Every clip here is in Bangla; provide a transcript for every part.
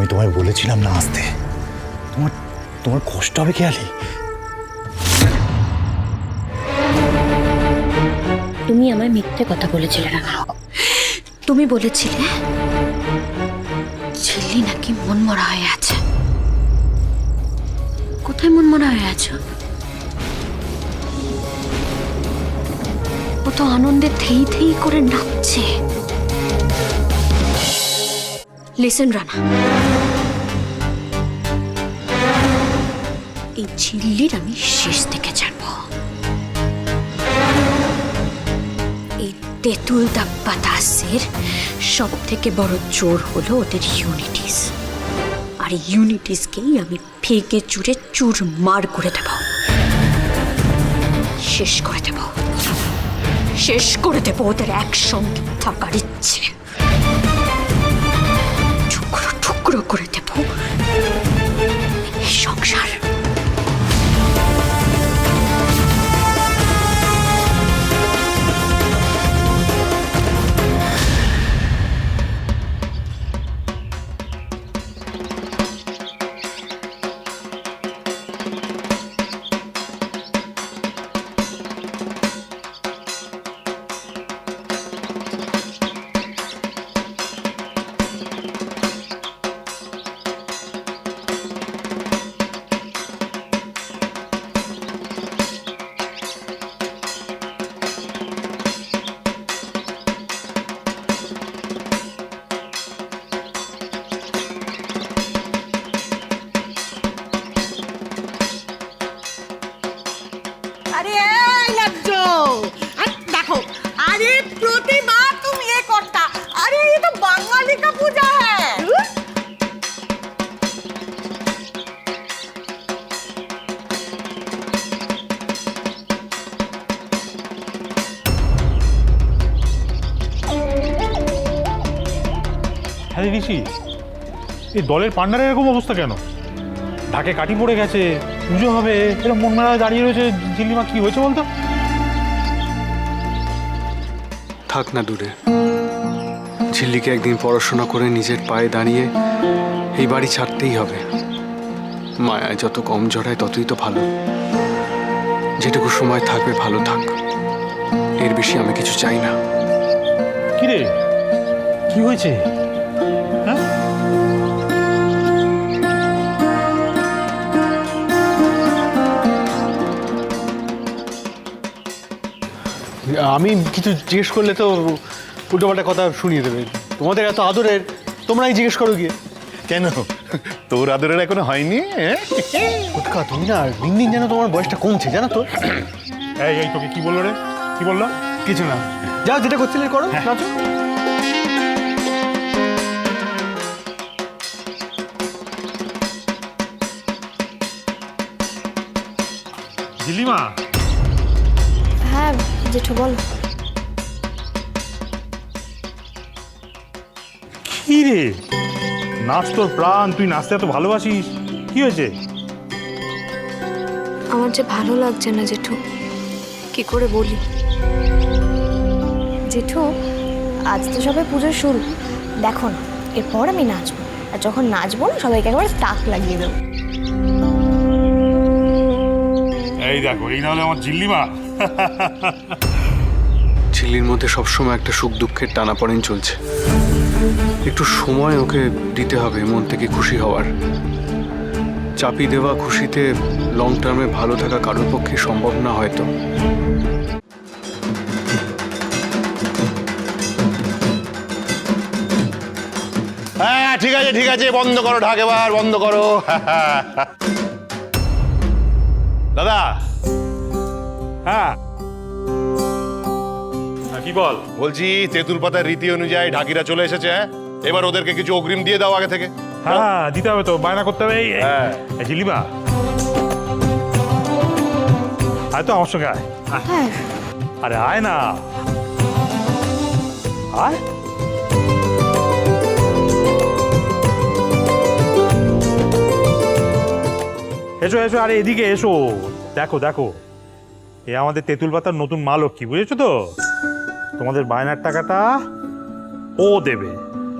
আমি তোমায় বলেছিলাম না আসতে। তোমার তোমার কষ্ট হবে খেয়ালি। তুমি আমায় মিথ্যে কথা বলেছিলে না, তুমি বলেছিলে ঝিল্লি নাকি মনমরা হয়ে আছে। কোথায় মনমরা হয়ে আছো? ও তো আনন্দে থেই থেই করে নাচছে। লিসেন রানা, এই ঝিল্লির আমি শেষ থেকে জানবো। এই তেঁতুল দা বাতাসের সব থেকে বড় জোর হলো ওদের ইউনিটিস, আর ইউনিটিসকেই আমি ভেঙে চুরে চুরমার করে দেব, শেষ করে দেব, শেষ করে দেব ওদের একসঙ্গে থাকার ইচ্ছে। টুকরো টুকরো করে দেব এই সংসার। আরে এই লাজ্জো, দেখো, আরে প্রতিমা तुम ये करता, अरे ये तो बंगाली का पूजा है। আরে ঋষি, এই দলের পান্ডারের এরকম অবস্থা কেন? ঢাকে কাটি পড়ে গেছে, পুজো হবে, এরকম মন মেলা দাঁড়িয়ে রয়েছে। ঝিল্লিমা, কি হয়েছে বলতো? থাক না দূরে। ঝিল্লিকে একদিন পড়াশোনা করে নিজের পায়ে দাঁড়িয়ে এই বাড়ি ছাড়তেই হবে। মায়ায় যত কম জড়ায় ততই তো ভালো। যেটুকু সময় থাকবে ভালো থাক, এর বেশি আমি কিছু চাই না। কি রে, কি হয়েছে? হ্যাঁ, আমি কিছু জিজ্ঞেস করলে তো উল্টোপাল্টা কথা শুনিয়ে দেবে। তোমাদের এত আদরের, তোমরাই জিজ্ঞেস করো গিয়ে। কেন, তোর আদরের এখনো হয়নি? উৎকা, তুমি না দিন দিন যেন তোমার বয়সটা কমছে, জানো তো? এই এই তোকে কি বললো রে? কি বললো? কিছু না, যাও যেটা করছিলে করো, নাচো। ঝিল্লিমা, হ্যাঁ জেঠু বল। কি রে, নাচ তোর প্রাণ, তুই নাচতে এত ভালোবাসিস, কি হয়েছে? আমার যে ভালো লাগছে না জেঠু, কি করে বলি। জেঠু, আজ তো সবে পুজোর শুরু, দেখো না এরপর আমি নাচবো, আর যখন নাচবো না সবাইকে একবার তাক লাগিয়ে দেবো। এই দেখো, এই নাহলে আমার ঝিল্লিমা। ঝিল্লির মধ্যে সবসময় একটা সুখ দুঃখের টানাপড়েন চলছে। একটু সময় ওকে দিতে হবে মন থেকে খুশি হওয়ার। চাপিয়ে দেওয়া খুশিতে লং টার্মে ভালো থাকা কারোর পক্ষে সম্ভব না হয়তো। হ্যাঁ ঠিক আছে ঠিক আছে, বন্ধ করো ঢাক, এবার বন্ধ করো। দাদা। হ্যাঁ, কি বল? বলছি তেঁতুল পাতার রীতি অনুযায়ী ঢাকিরা চলে এসেছে, হ্যাঁ? এবার ওদেরকে কিছু অগ্রিম দিয়ে দাও আগে থেকে। হ্যাঁ, দিতে হবে তো, বায়না করতে হবে। হ্যাঁ। ঝিল্লিমা, আয় তো আমার সঙ্গে আয়। হ্যাঁ আরে আয় না, আয়। এসো এসো, আরে এদিকে এসো। দেখো দেখো, এ আমাদের তেঁতুল পাতার নতুন মা লক্ষ্মী, বুঝেছো তো? তোমাদের বায়নার টাকাটা ও দেবে,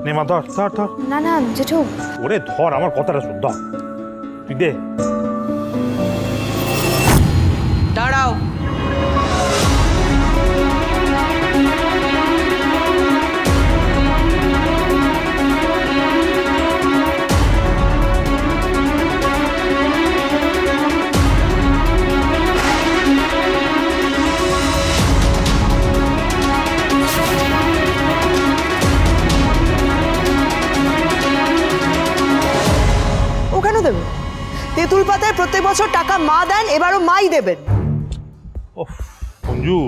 নে মা, ধর ধর ধর। না না জেঠু, ওরে ধর, আমার কথাটা শোন, ধর তুই দে। দাঁড়াও। ও কেন দেবে? তেঁতুল পাতায় প্রত্যেক বছর টাকা মা দেন, এবারও মাই দেবেন। ওহ সঞ্জু,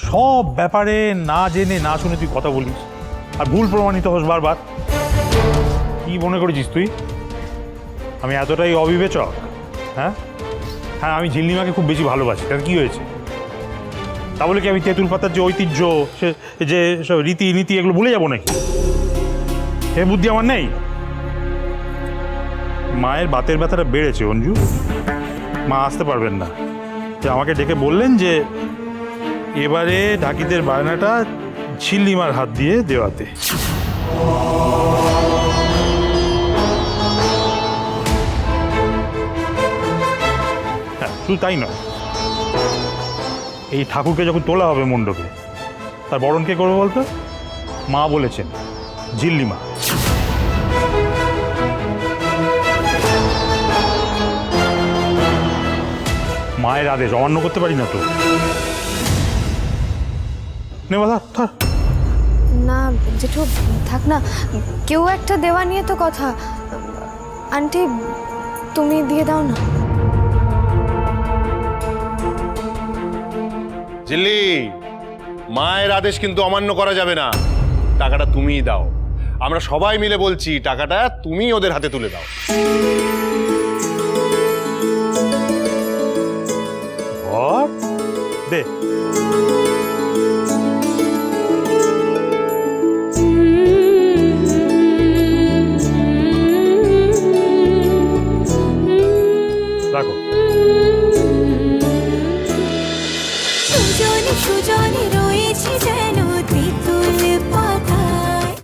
সব ব্যাপারে না জেনে না শুনে তুই কথা বলিস আর ভুল প্রমাণিত হোস বারবার। কি মনে করেছিস তুই আমি এতটাই অবিবেচক? হ্যাঁ হ্যাঁ, আমি ঝিল্লিমাকে খুব বেশি ভালোবাসি, তার কি হয়েছে? তা বলে কি আমি তেঁতুল পাতার যে ঐতিহ্য, সে যে সব রীতি নীতি এগুলো ভুলে যাবো নাকি? এ বুদ্ধি আমার নেই। মায়ের বাতের ব্যথাটা বেড়েছে অঞ্জু, মা আসতে পারবেন না। যে আমাকে ডেকে বললেন যে এবারে ঢাকিদের বায়নাটা ঝিল্লিমার হাত দিয়ে দেওয়াতে। হ্যাঁ, শুধু তাই নয়, এই ঠাকুরকে যখন তোলা হবে মণ্ডপে, তার বরণ কে করবে বলতো? মা বলেছেন, ঝিল্লিমা। মায়ের আদেশ অমান্য করতে পারি না তো। নে বাধা, ধর। না জেঠু থাক না, কেউ একটা দেওয়া নিয়ে তো কথা। আন্টি তুমি দিয়ে দাও না। ঝিল্লি, মায়ের আদেশ কিন্তু অমান্য করা যাবে না। টাকাটা তুমিই দাও। আমরা সবাই মিলে বলছি, টাকাটা তুমি ওদের হাতে তুলে দাও। ধর, দে। রাখো। সুজনে সুজনে রয়েছে যেন